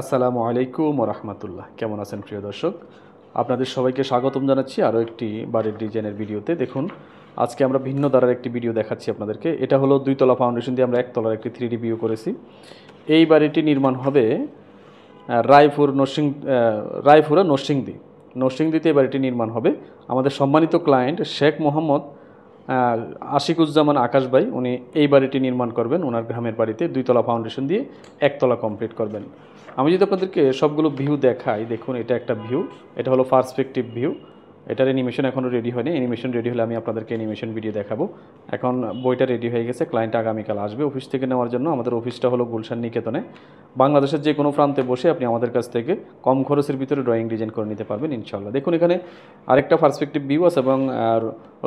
আসসালামু আলাইকুম ওয়া রাহমাতুল্লাহ। কেমন আছেন প্রিয় দর্শক? আপনাদের সবাইকে স্বাগতম জানাচ্ছি আরও একটি বাড়ির ডিজাইনের ভিডিওতে। দেখুন, আজকে আমরা ভিন্ন ধারার একটি ভিডিও দেখাচ্ছি আপনাদেরকে। এটা হলো 2 তলা ফাউন্ডেশন দিয়ে আমরা 1 তলার একটি 3D ভিউ করেছি। এই বাড়িটি নির্মাণ হবে রায়পুরা নরসিংদীতে এই বাড়িটি নির্মাণ হবে। আমাদের সম্মানিত ক্লায়েন্ট শেখ মোহাম্মদ আশিকুজ্জামান আকাশ ভাই, উনি এই বাড়িটি নির্মাণ করবেন। ওনার গ্রামের বাড়িতে 2 তলা ফাউন্ডেশন দিয়ে 1 তলা কমপ্লিট করবেন। আমি যদি আপনাদেরকে সবগুলো ভিউ দেখাই, দেখুন এটা একটা ভিউ, এটা হলো পার্সপেক্টিভ ভিউ। এটার অ্যানিমেশন এখনও রেডি হয়নি। অ্যানিমেশন রেডি হলে আমি আপনাদেরকে অ্যানিমেশন ভিডিও দেখাবো। এখন বইটা রেডি হয়ে গেছে, ক্লায়েন্ট আগামীকাল আসবে অফিস থেকে নেওয়ার জন্য। আমাদের অফিসটা হলো গুলশান নিকেতনে। বাংলাদেশের যে কোনো প্রান্তে বসে আপনি আমাদের কাছ থেকে কম খরচের ভিতরে ড্রয়িং ডিজাইন করে নিতে পারবেন ইনশাআল্লাহ। দেখুন এখানে আরেকটা পার্সপেক্টিভ ভিউ আছে এবং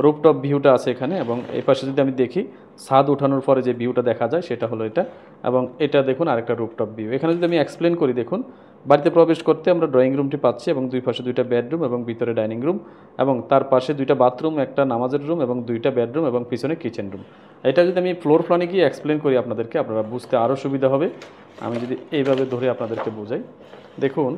রুফটপ ভিউটা আছে এখানে, এবং এই পাশে যদি আমি দেখি ছাদ ওঠানোর পরে যে ভিউটা দেখা যায় সেটা হলো এটা, এবং এটা দেখুন আরেকটা রুফটপ ভিউ। এখানে যদি আমি এক্সপ্লেন করি, দেখুন বাড়িতে প্রবেশ করতে আমরা ড্রয়িং রুমটি পাচ্ছি এবং দুই পাশে 2টা বেডরুম এবং ভিতরে ডাইনিং রুম, এবং তার পাশে 2টা বাথরুম, একটা নামাজের রুম এবং 2টা বেডরুম এবং পিছনে কিচেন রুম। এটা যদি আমি ফ্লোর প্ল্যানে গিয়ে এক্সপ্লেন করি আপনাদেরকে, আপনারা বুঝতে আরও সুবিধা হবে। আমি যদি এইভাবে ধরে আপনাদেরকে বোঝাই, দেখুন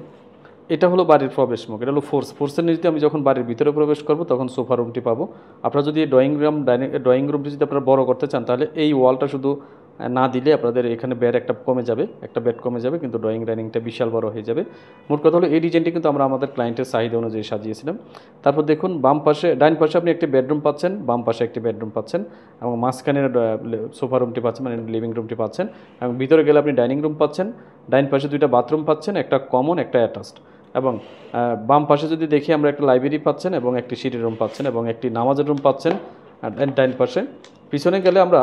এটা হলো বাড়ির প্রবেশ মুখ, এটা হলো ফোর্সের নিচে আমি যখন বাড়ির ভিতরে প্রবেশ করব তখন সোফা রুমটি পাবো। আপনারা যদি ড্রয়িং রুমটি যদি আপনারা বড় করতে চান, তাহলে এই ওয়ালটা শুধু না দিলে আপনাদের এখানে বেড একটা বেড কমে যাবে, কিন্তু ডাইনিংটা বিশাল বড় হয়ে যাবে। মোট কথা হলো এই ডিজাইনটি কিন্তু আমরা আমাদের ক্লায়েন্টের চাহিদা অনুযায়ী সাজিয়েছিলাম। তারপর দেখুন ডাইন পাশে আপনি একটি বেডরুম পাচ্ছেন, বাম পাশে একটি বেডরুম পাচ্ছেন, এবং মাঝখানের সোফা রুমটি পাচ্ছেন, মানে লিভিং রুমটি পাচ্ছেন, এবং ভিতরে গেলে আপনি ডাইনিং রুম পাচ্ছেন। ডাইন পাশে 2টা বাথরুম পাচ্ছেন, একটা কমন একটা অ্যাটাচড, এবং বাম পাশে যদি দেখি আমরা একটা লাইব্রেরি পাচ্ছেন এবং একটি সিটি রুম পাচ্ছেন এবং একটি নামাজের রুম পাচ্ছেন। আর ডাইন পাশে পিছনে গেলে আমরা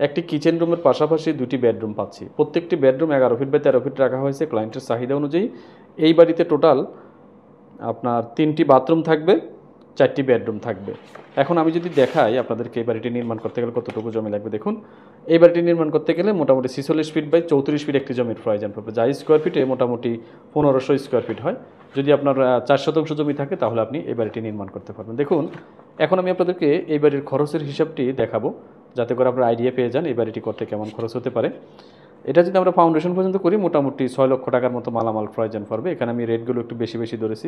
একটি কিচেন রুমের পাশাপাশি 2টি বেডরুম পাচ্ছি। প্রত্যেকটি বেডরুম 11 ফিট বাই 13 ফিট রাখা হয়েছে ক্লায়েন্টের চাহিদা অনুযায়ী। এই বাড়িতে টোটাল আপনার 3টি বাথরুম থাকবে, 4টি বেডরুম থাকবে। এখন আমি যদি দেখাই আপনাদেরকে এই বাড়িটি নির্মাণ করতে গেলে কতটুকু জমি লাগবে, দেখুন এই বাড়িটি নির্মাণ করতে গেলে মোটামুটি 46 ফিট বাই 34 ফিট একটি জমির প্রয়োজন পড়বে, যা স্কোয়ার ফিটে মোটামুটি 1500 স্কোয়ার ফিট হয়। যদি আপনার 4 শতাংশ জমি থাকে তাহলে আপনি এই বাড়িটি নির্মাণ করতে পারবেন। দেখুন এখন আমি আপনাদেরকে এই বাড়ির খরচের হিসাবটি দেখাবো, যাতে করে আপনারা আইডিয়া পেয়ে যান এই বাড়িটি করতে কেমন খরচ হতে পারে। এটা যদি আমরা ফাউন্ডেশন পর্যন্ত করি মোটামুটি 6 লক্ষ টাকার মতো মালামাল প্রয়োজন পড়বে। এখানে আমি রেটগুলো একটু বেশি ধরেছি,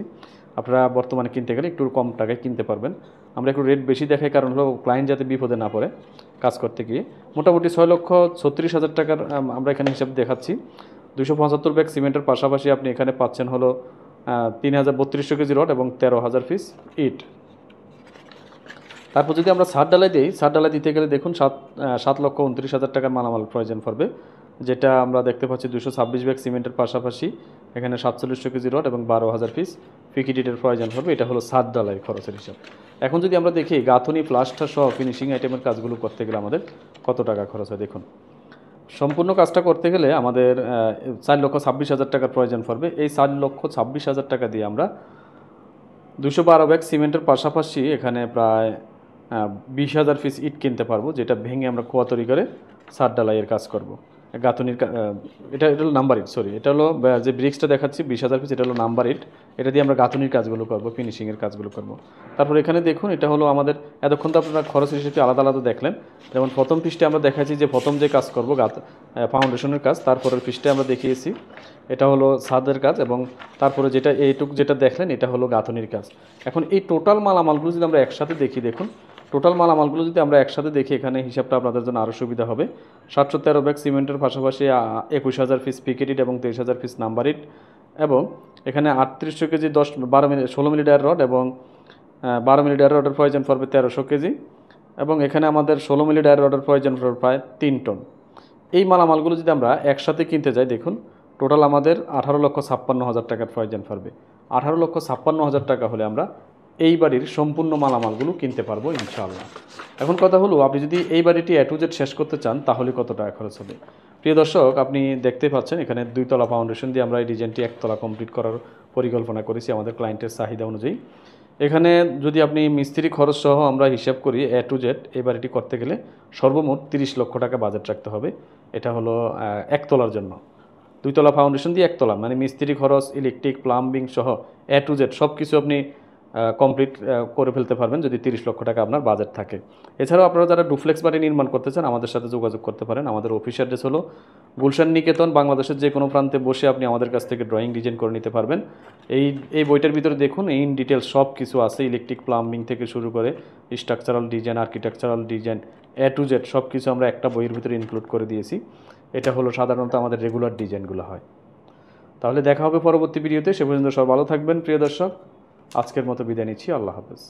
আপনারা বর্তমানে কিনতে গেলে একটু কম টাকায় কিনতে পারবেন। আমরা একটু রেট বেশি দেখাই, কারণ হলো ক্লায়েন্ট যাতে বিপদে না পড়ে কাজ করতে গিয়ে। মোটামুটি 6,36,000 টাকার আমরা এখানে হিসাব দেখাচ্ছি। 275 ব্যাগ সিমেন্টের পাশাপাশি আপনি এখানে পাচ্ছেন হলো 3,3200 কেজি রড এবং 13,000 পিস ইট। তারপর যদি আমরা ছাদ ডালাই দিতে গেলে দেখুন 7,29,000 টাকার মালামাল প্রয়োজন পড়বে, যেটা আমরা দেখতে পাচ্ছি 226 ব্যাগ সিমেন্টের পাশাপাশি এখানে 4700 কেজি রড এবং 12,000 পিস পিকিটিটের প্রয়োজন হবে। এটা হলো ছাদ ডালাই খরচের হিসাব। এখন যদি আমরা দেখি গাঁথুনি প্লাস্টার সহ ফিনিশিং আইটেমের কাজগুলো করতে গেলে আমাদের কত টাকা খরচ হয়, দেখুন সম্পূর্ণ কাজটা করতে গেলে আমাদের 4,26,000 টাকার প্রয়োজন পড়বে। এই 4,26,000 টাকা দিয়ে আমরা 212 ব্যাগ সিমেন্টের পাশাপাশি এখানে প্রায় 20,000 পিস ইট কিনতে পারবো, যেটা ভেঙে আমরা কোয়া তৈরি করে ছাদ ডালাইয়ের কাজ করব। গাঁথুনির এটা হলো নাম্বার ইট, এটা হলো যে ব্রিক্সটা দেখাচ্ছি 20,000 পিস, এটা হলো নাম্বার ইট। এটা দিয়ে আমরা গাঁথুনির কাজগুলো করবো, ফিনিশিংয়ের কাজগুলো করবো। তারপর এখানে দেখুন এটা হলো আমাদের এতক্ষণ তো আপনারা খরচ হিসেবে আলাদা দেখলেন। যেমন প্রথম পৃষ্ঠে আমরা দেখাচ্ছি যে প্রথম যে কাজ করবো ফাউন্ডেশনের কাজ, তারপরের পৃষ্ঠে আমরা দেখিয়েছি এটা হলো ছাদের কাজ, এবং তারপরে যেটা দেখলেন এটা হলো গাঁথুনির কাজ। এখন এই টোটাল মালামালগুলো যদি আমরা একসাথে দেখি, দেখুন টোটাল মালামালগুলো যদি আমরা একসাথে দেখি, এখানে হিসাবটা আপনাদের জন্য আরও সুবিধা হবে। 713 ব্যাগ সিমেন্টের পাশাপাশি 21,000 পিস পিকেট ইট এবং 23,000 পিস নাম্বার ইট, এবং এখানে 3800 কেজি 16 মিলি ডায়ার রড এবং 12 মিলি ডায়ার রডের প্রয়োজন পড়বে 1300 কেজি, এবং এখানে আমাদের 16 মিলি ডায়ার রডের প্রয়োজন পড়বে প্রায় 3 টন। এই মালামালগুলো যদি আমরা একসাথে কিনতে যাই, দেখুন টোটাল আমাদের 18,56,000 টাকার প্রয়োজন পড়বে। 18,56,000 টাকা হলে আমরা এই বাড়ির সম্পূর্ণ মালামালগুলো কিনতে পারবো ইনশাআল্লাহ। এখন কথা হলো, আপনি যদি এই বাড়িটি A to Z শেষ করতে চান তাহলে কত টাকা খরচ হবে। প্রিয় দর্শক, আপনি দেখতে পাচ্ছেন এখানে 2 তলা ফাউন্ডেশন দিয়ে আমরা এই ডিজাইনটি 1 তলা কমপ্লিট করার পরিকল্পনা করেছি আমাদের ক্লায়েন্টের চাহিদা অনুযায়ী। এখানে যদি আপনি মিস্ত্রি খরচ সহ আমরা হিসাব করি A to Z এই বাড়িটি করতে গেলে সর্বমোট 30 লক্ষ টাকা বাজেট রাখতে হবে। এটা হলো 1 তলার জন্য। 2 তলা ফাউন্ডেশন দিয়ে 1 তলা, মানে মিস্ত্রি খরচ, ইলেকট্রিক, প্লাম্বিং সহ A to Z সব কিছু আপনি কমপ্লিট করে ফেলতে পারবেন যদি 30 লক্ষ টাকা আপনার বাজেট থাকে। এছাড়াও আপনারা যারা ডুপ্লেক্স বাড়ি নির্মাণ করতে চান আমাদের সাথে যোগাযোগ করতে পারেন। আমাদের অফিস অ্যাড্রেস হলো গুলশান নিকেতন। বাংলাদেশের যে কোনো প্রান্তে বসে আপনি আমাদের কাছ থেকে ড্রয়িং ডিজাইন করে নিতে পারবেন। এই বইটার ভিতরে দেখুন ইন ডিটেলস সব কিছু আছে, ইলেকট্রিক প্লাম্বিং থেকে শুরু করে structural design, architectural design, A to Z সব কিছু আমরা একটা বইয়ের ভিতরে ইনক্লুড করে দিয়েছি। এটা হলো সাধারণত আমাদের রেগুলার ডিজাইনগুলো হয়। তাহলে দেখা হবে পরবর্তী ভিডিওতে। সে পর্যন্ত সব ভালো থাকবেন প্রিয় দর্শক। আজকের মতো বিদায় নিচ্ছি। আল্লাহ হাফেজ।